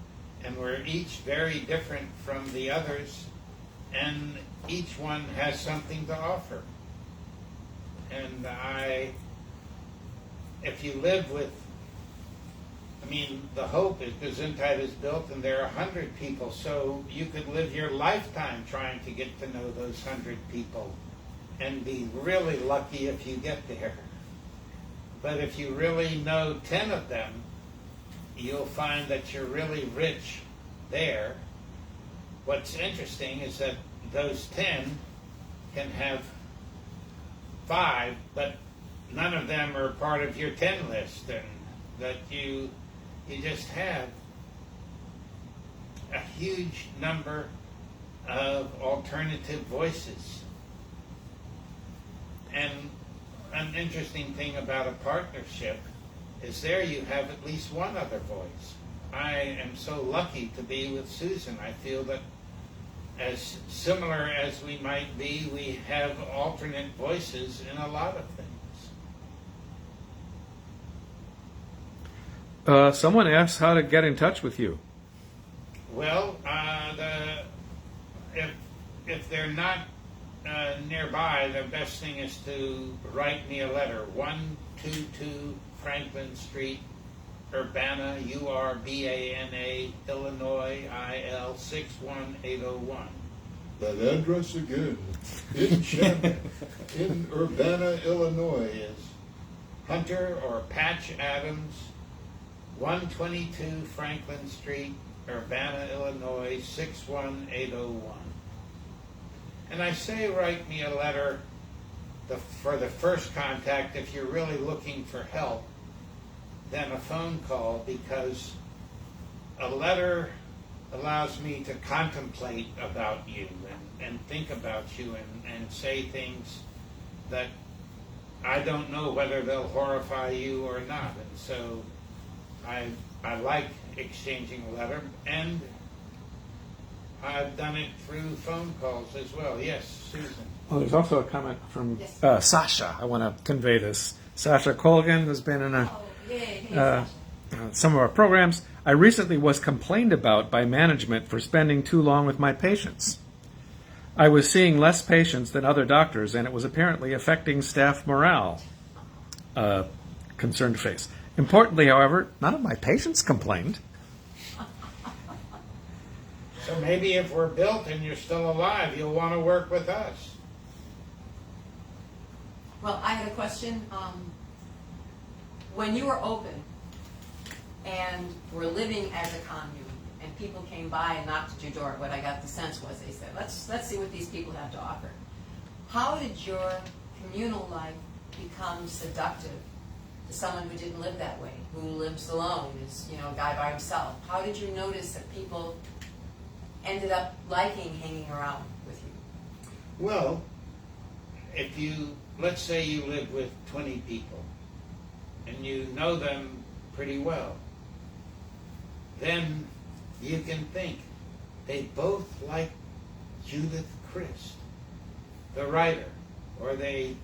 and we're each very different from the others, and each one has something to offer. And if you live with, I mean, the hope is Gesundheit is built and there are 100 people, so you could live your lifetime trying to get to know those 100 people and be really lucky if you get there. But if you really know 10 of them, you'll find that you're really rich there. What's interesting is that those 10 can have 5, but none of them are part of your 10 list, and that you just have a huge number of alternative voices. And an interesting thing about a partnership is there you have at least one other voice. I am so lucky to be with Susan. I feel that as similar as we might be, we have alternate voices in a lot of things. Someone asked how to get in touch with you. Well, if they're not nearby, the best thing is to write me a letter. 122 Franklin Street, Urbana, Urbana, Illinois, IL 61801. That address again, in Shannon, in Urbana, Illinois, Is Hunter or Patch Adams, 122 Franklin Street, Urbana, Illinois, 61801. And I say write me a letter for the first contact if you're really looking for help, then a phone call, because a letter allows me to contemplate about you and think about you and say things that I don't know whether they'll horrify you or not. And so I like exchanging a letter, and I've done it through phone calls as well. Yes, Susan. Well, there's also a comment from Yes. Sasha. I want to convey this. Sasha Colgan has been in Oh, yay. Hey, Sasha. some of our programs. I recently was complained about by management for spending too long with my patients. I was seeing less patients than other doctors, and it was apparently affecting staff morale. Concerned face. Importantly, however, none of my patients complained. So maybe if we're built and you're still alive, you'll want to work with us. Well, I had a question. When you were open and were living as a commune, and people came by and knocked at your door, what I got the sense was they said, let's see what these people have to offer. How did your communal life become seductive to someone who didn't live that way, who lives alone, is a guy by himself? How did you notice that people ended up liking hanging around with you? Well, let's say you live with 20 people and you know them pretty well, then you can think they both like Judith Christ, the writer, or they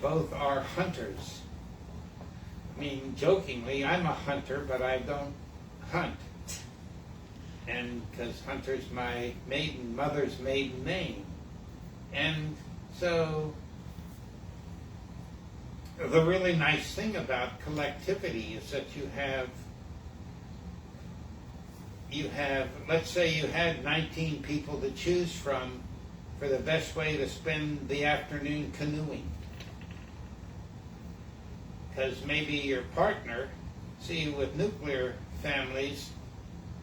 both are hunters. I mean, jokingly, I'm a hunter, but I don't hunt. And because Hunter's my mother's maiden name. And so the really nice thing about collectivity is that you have, let's say you had 19 people to choose from for the best way to spend the afternoon canoeing. Because maybe your partner, see, with nuclear families,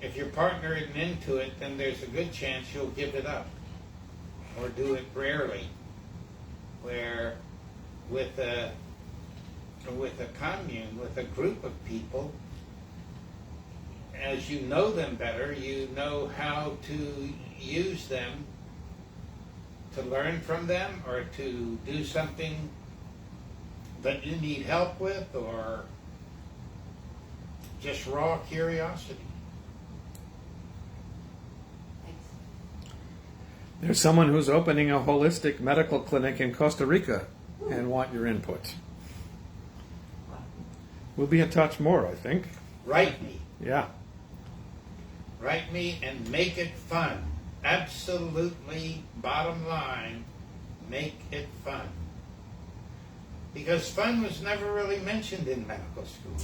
if your partner isn't into it, then there's a good chance you'll give it up or do it rarely. Where with a commune, with a group of people, as you know them better, you know how to use them to learn from them or to do something that you need help with, or just raw curiosity? Thanks. There's someone who's opening a holistic medical clinic in Costa Rica and want your input. We'll be in touch more, I think. Write me. Yeah. Write me and make it fun. Absolutely, bottom line, make it fun. Because fun was never really mentioned in medical school.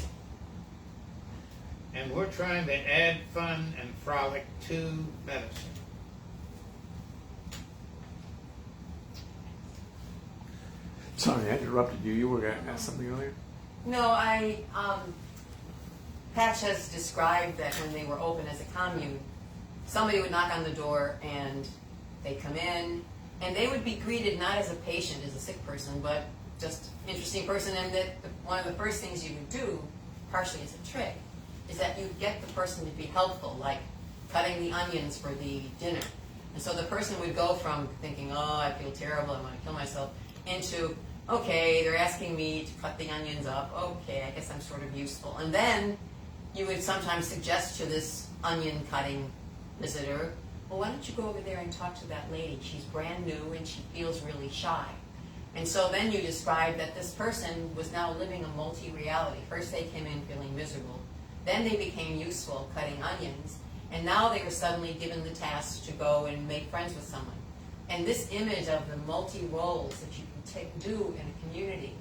And we're trying to add fun and frolic to medicine. Sorry, I interrupted you. You were going to ask something earlier? No, Patch has described that when they were open as a commune, somebody would knock on the door and they'd come in and they would be greeted not as a patient, as a sick person, but just interesting person. And that one of the first things you would do, partially as a trick, is that you'd get the person to be helpful, like cutting the onions for the dinner. And so the person would go from thinking, oh, I feel terrible, I want to kill myself, into, okay, they're asking me to cut the onions up, okay, I guess I'm sort of useful. And then you would sometimes suggest to this onion cutting visitor, well, why don't you go over there and talk to that lady? She's brand new and she feels really shy. And so then you described that this person was now living a multi-reality. First they came in feeling miserable, then they became useful cutting onions, and now they were suddenly given the task to go and make friends with someone. And this image of the multi-roles that you can do in a community,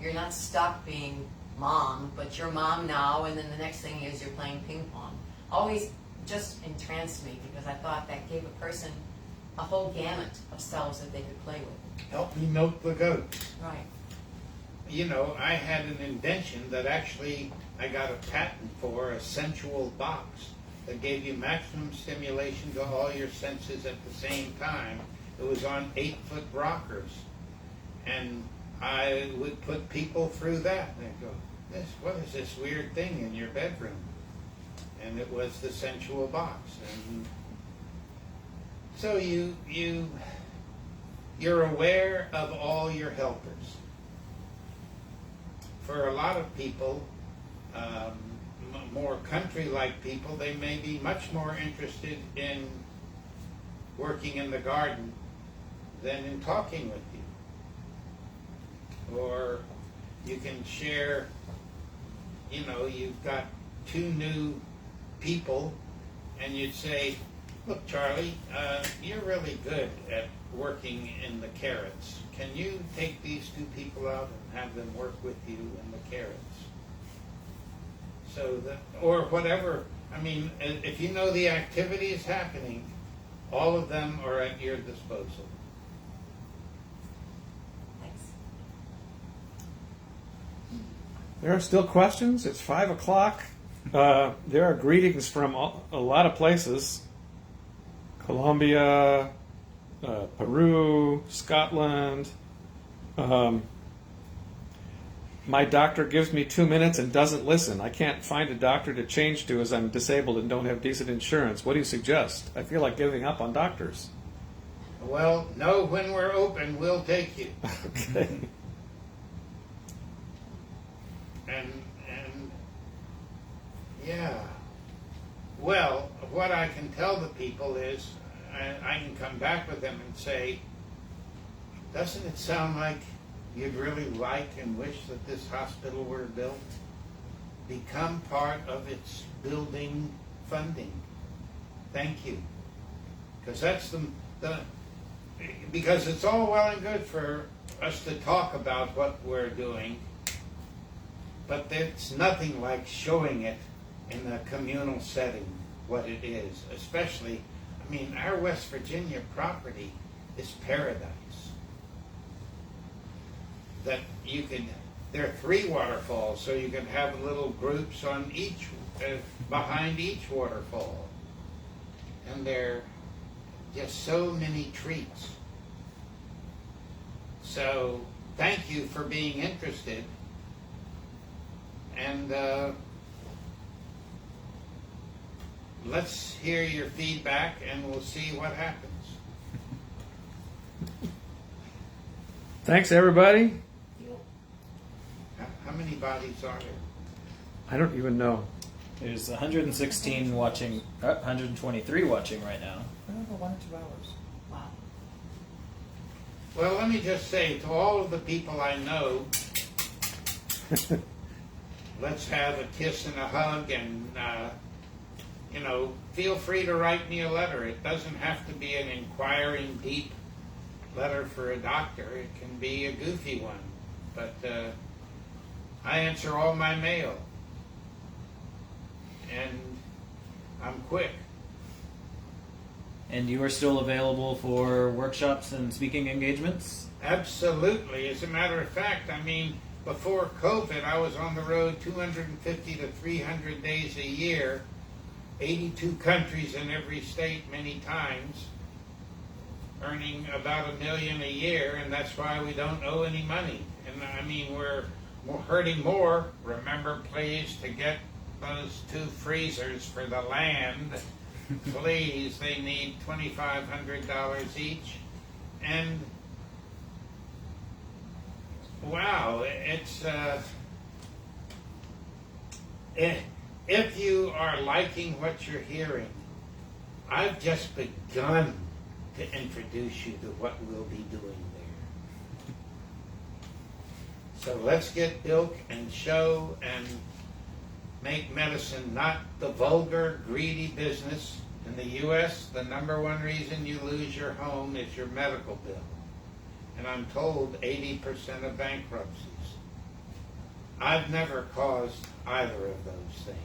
you're not stuck being mom, but you're mom now, and then the next thing is you're playing ping pong. Always just entranced me, because I thought that gave a person a whole gamut of selves that they could play with. Help me milk the goat. Right. You know, I had an invention that actually I got a patent for, a sensual box that gave you maximum stimulation to all your senses at the same time. It was on 8-foot rockers. And I would put people through that, and they'd go, what is this weird thing in your bedroom? And it was the sensual box. And so you're aware of all your helpers. For a lot of people, more country-like people, they may be much more interested in working in the garden than in talking with you. Or you can share, you've got 2 new people, and you'd say, look, Charlie, you're really good at working in the carrots. Can you take these 2 people out and have them work with you in the carrots? So that, or whatever, if you know the activities happening, all of them are at your disposal. Thanks. There are still questions. It's 5 o'clock. There are greetings from a lot of places. Colombia, Peru, Scotland. My doctor gives me 2 minutes and doesn't listen. I can't find a doctor to change to as I'm disabled and don't have decent insurance. What do you suggest? I feel like giving up on doctors. Well, know when we're open, we'll take you. Okay. And yeah. Well, what I can tell the people is, I can come back with them and say, doesn't it sound like you'd really like and wish that this hospital were built? Become part of its building funding. Thank you. Because that's because it's all well and good for us to talk about what we're doing, but it's nothing like showing it in a communal setting, what it is. Especially, our West Virginia property is paradise. That there are 3 waterfalls, so you can have little groups on each, behind each waterfall. And there are just so many treats. So, thank you for being interested. And let's hear your feedback and we'll see what happens. Thanks, everybody. How many bodies are there? I don't even know. There's 116 watching, 123 watching right now. Over 1 or 2 hours. Wow. Well, let me just say to all of the people I know, let's have a kiss and a hug, and feel free to write me a letter. It doesn't have to be an inquiring, deep letter for a doctor. It can be a goofy one, but I answer all my mail, and I'm quick. And you are still available for workshops and speaking engagements? Absolutely. As a matter of fact, before COVID, I was on the road 250 to 300 days a year, 82 countries in every state many times, earning about $1 million a year, and that's why we don't owe any money. And we're hurting more. Remember, please, to get those 2 freezers for the land. Please, they need $2,500 each. And wow, it's if you are liking what you're hearing, I've just begun to introduce you to what we'll be doing there. So let's get built and show and make medicine not the vulgar, greedy business. In the U.S., the #1 reason you lose your home is your medical bill. And I'm told 80% of bankruptcies. I've never caused either of those things.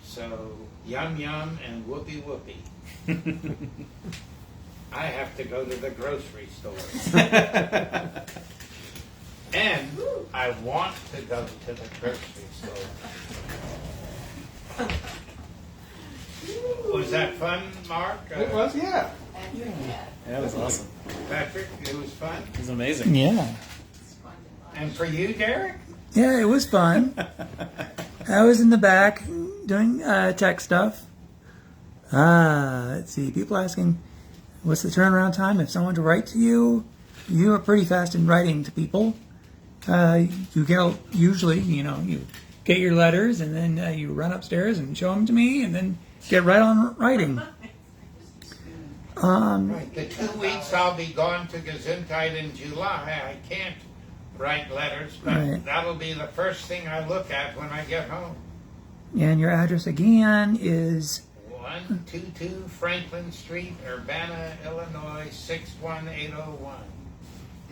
So, yum yum and whoopee whoopee. I have to go to the grocery store. And I want to go to the grocery store. Was that fun, Mark? It was, yeah. Yeah, it was awesome. Patrick, it was fun. It was amazing. Yeah. And for you, Derek? Yeah, it was fun. I was in the back doing tech stuff. Let's see. People asking, what's the turnaround time if someone to write to you? You are pretty fast in writing to people. You get usually, you get your letters and then you run upstairs and show them to me and then get right on writing. Right. The 2 weeks I'll be gone to Gesundheit in July, I can't write letters, but Right. that'll be the first thing I look at when I get home. And your address again is 122 Franklin Street, Urbana, Illinois, 61801.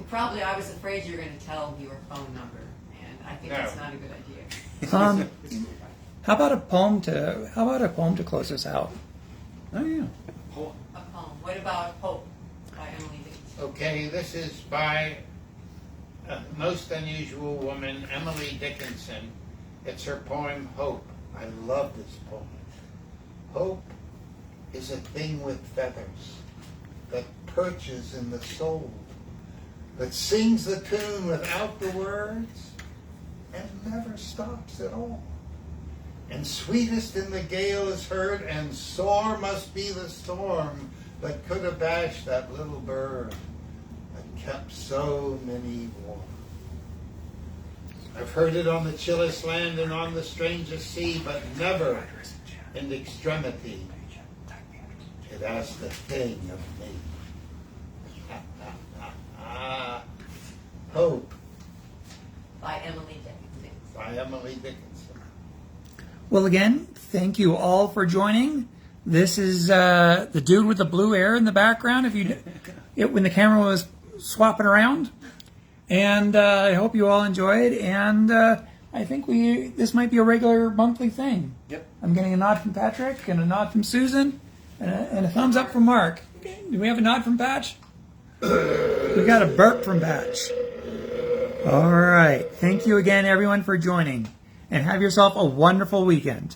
Probably, I was afraid you were going to tell your phone number, and I think that's not a good idea. how about a poem to close us out? Oh, yeah. A poem. What about Hope by Emily Dickinson? Okay, this is by a most unusual woman, Emily Dickinson. It's her poem, Hope. I love this poem. Hope is a thing with feathers that perches in the soul, that sings the tune without the words and never stops at all. And sweetest in the gale is heard, and sore must be the storm that could abash that little bird that kept so many warm. I've heard it on the chillest land and on the strangest sea, but never in extremity it asked a thing of me. Hope By Emily Dickinson. by Emily Dickinson. Well, again, thank you all for joining. This is the dude with the blue hair in the background. When the camera was swapping around, and I hope you all enjoyed. And I think this might be a regular monthly thing. Yep. I'm getting a nod from Patrick and a nod from Susan and a thumbs up from Mark. Do we have a nod from Patch? We got a burp from Patch. All right. Thank you again, everyone, for joining. And have yourself a wonderful weekend.